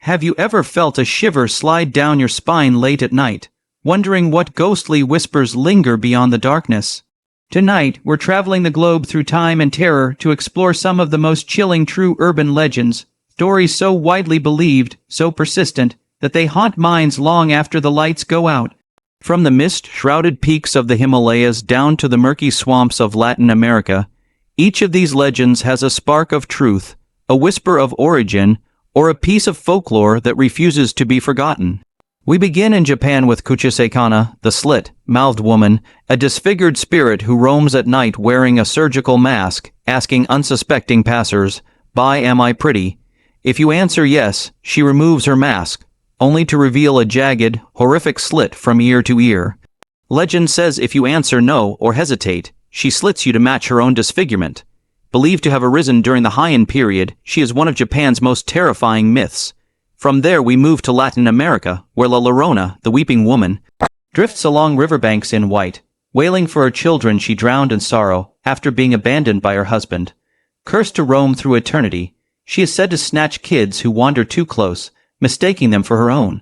have you ever felt a shiver slide down your spine late at night, wondering what ghostly whispers linger beyond the darkness? Tonight, we're traveling the globe through time and terror to explore some of the most chilling true urban legends, stories so widely believed, so persistent, that they haunt minds long after the lights go out. From the mist-shrouded peaks of the Himalayas down to the murky swamps of Latin America, each of these legends has a spark of truth, a whisper of origin, or a piece of folklore that refuses to be forgotten. We begin in Japan with Kuchiseikana, the Slit-Mouthed Woman, a disfigured spirit who roams at night wearing a surgical mask, asking unsuspecting passers-by, "Am I pretty?" If you answer yes, she removes her mask, only to reveal a jagged, horrific slit from ear to ear. Legend says if you answer no or hesitate, she slits you to match her own disfigurement. Believed to have arisen during the Heian period, she is one of Japan's most terrifying myths. From there we move to Latin America, where La Llorona, the weeping woman, drifts along riverbanks in white, wailing for her children she drowned in sorrow after being abandoned by her husband. Cursed to roam through eternity, she is said to snatch kids who wander too close, mistaking them for her own.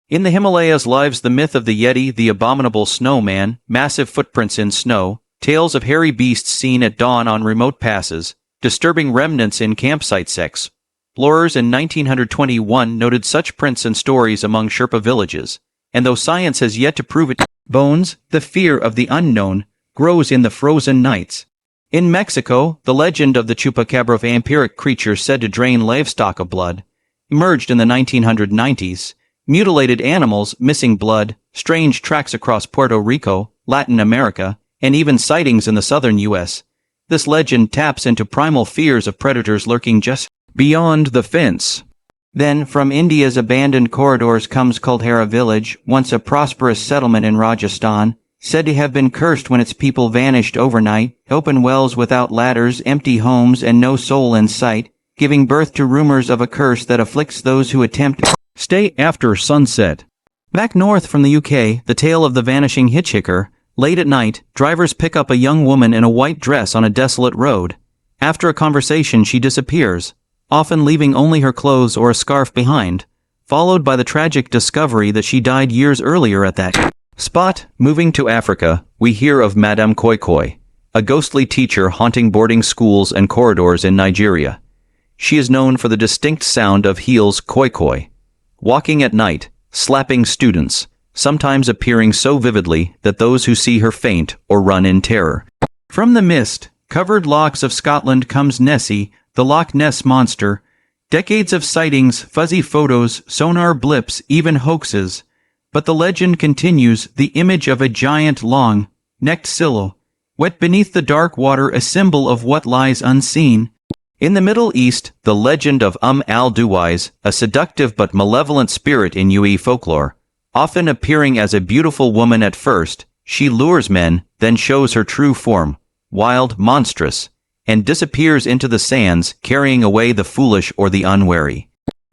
In the Himalayas lives the myth of the Yeti, the abominable snowman, massive footprints in snow, tales of hairy beasts seen at dawn on remote passes, disturbing remnants in campsite sects. Explorers in 1921 noted such prints and stories among Sherpa villages, and though science has yet to prove it, bones, the fear of the unknown, grows in the frozen nights. In Mexico, the legend of the chupacabra, vampiric creature said to drain livestock of blood, emerged in the 1990s. Mutilated animals missing blood, strange tracks across Puerto Rico, Latin America, and even sightings in the southern U.S. This legend taps into primal fears of predators lurking just beyond the fence. Then, from India's abandoned corridors comes Kuldhara village, once a prosperous settlement in Rajasthan, said to have been cursed when its people vanished overnight, open wells without ladders, empty homes, and no soul in sight, giving birth to rumors of a curse that afflicts those who attempt to stay after sunset. Back north from the UK, the tale of the Vanishing Hitchhiker. Late at night, drivers pick up a young woman in a white dress on a desolate road. After a conversation, she disappears, often leaving only her clothes or a scarf behind, followed by the tragic discovery that she died years earlier at that spot. Moving to Africa, we hear of Madame Koi Koi, a ghostly teacher haunting boarding schools and corridors in Nigeria. She is known for the distinct sound of heels koi koi, walking at night, slapping students, sometimes appearing so vividly that those who see her faint or run in terror. From the mist-covered lochs of Scotland comes Nessie, the Loch Ness Monster. Decades of sightings, fuzzy photos, sonar blips, even hoaxes. But the legend continues, the image of a giant long-necked silhouette, wet beneath the dark water, a symbol of what lies unseen. In the Middle East, the legend of al-Duwais, a seductive but malevolent spirit in UAE folklore. Often appearing as a beautiful woman at first, she lures men, then shows her true form, wild, monstrous, and disappears into the sands, carrying away the foolish or the unwary.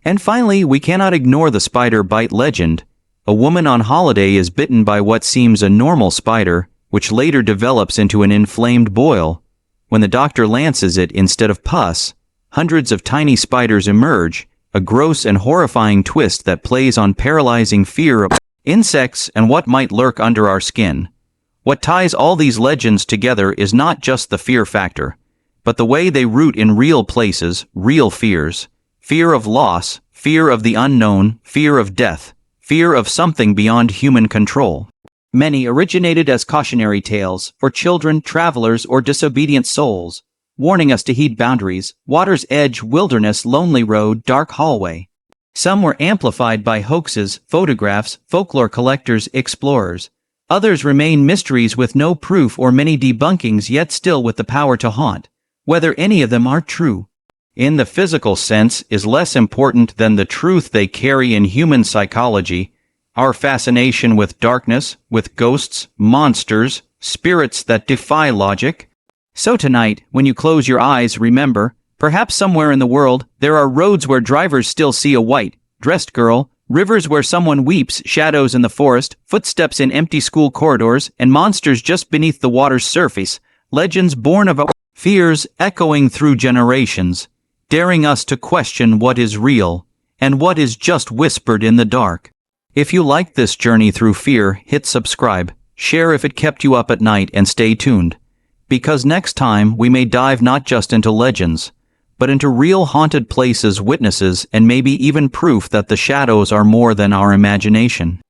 And finally, we cannot ignore the spider bite legend. A woman on holiday is bitten by what seems a normal spider, which later develops into an inflamed boil. When the doctor lances it instead of pus, hundreds of tiny spiders emerge, a gross and horrifying twist that plays on paralyzing fear of insects and what might lurk under our skin. What ties all these legends together is not just the fear factor, but the way they root in real places, real fears. Fear of loss, fear of the unknown, fear of death, fear of something beyond human control. Many originated as cautionary tales for children, travelers, or disobedient souls, warning us to heed boundaries, water's edge, wilderness, lonely road, dark hallway. Some were amplified by hoaxes, photographs, folklore collectors, explorers. Others remain mysteries with no proof or many debunkings, yet still with the power to haunt. Whether any of them are true, in the physical sense, is less important than the truth they carry in human psychology. Our fascination with darkness, with ghosts, monsters, spirits that defy logic. So tonight, when you close your eyes, remember, perhaps somewhere in the world, there are roads where drivers still see a white-dressed girl, rivers where someone weeps, shadows in the forest, footsteps in empty school corridors, and monsters just beneath the water's surface, legends born of fears echoing through generations, daring us to question what is real and what is just whispered in the dark. If you liked this journey through fear, hit subscribe, share if it kept you up at night, and stay tuned. Because next time we may dive not just into legends, but into real haunted places, witnesses, and maybe even proof that the shadows are more than our imagination.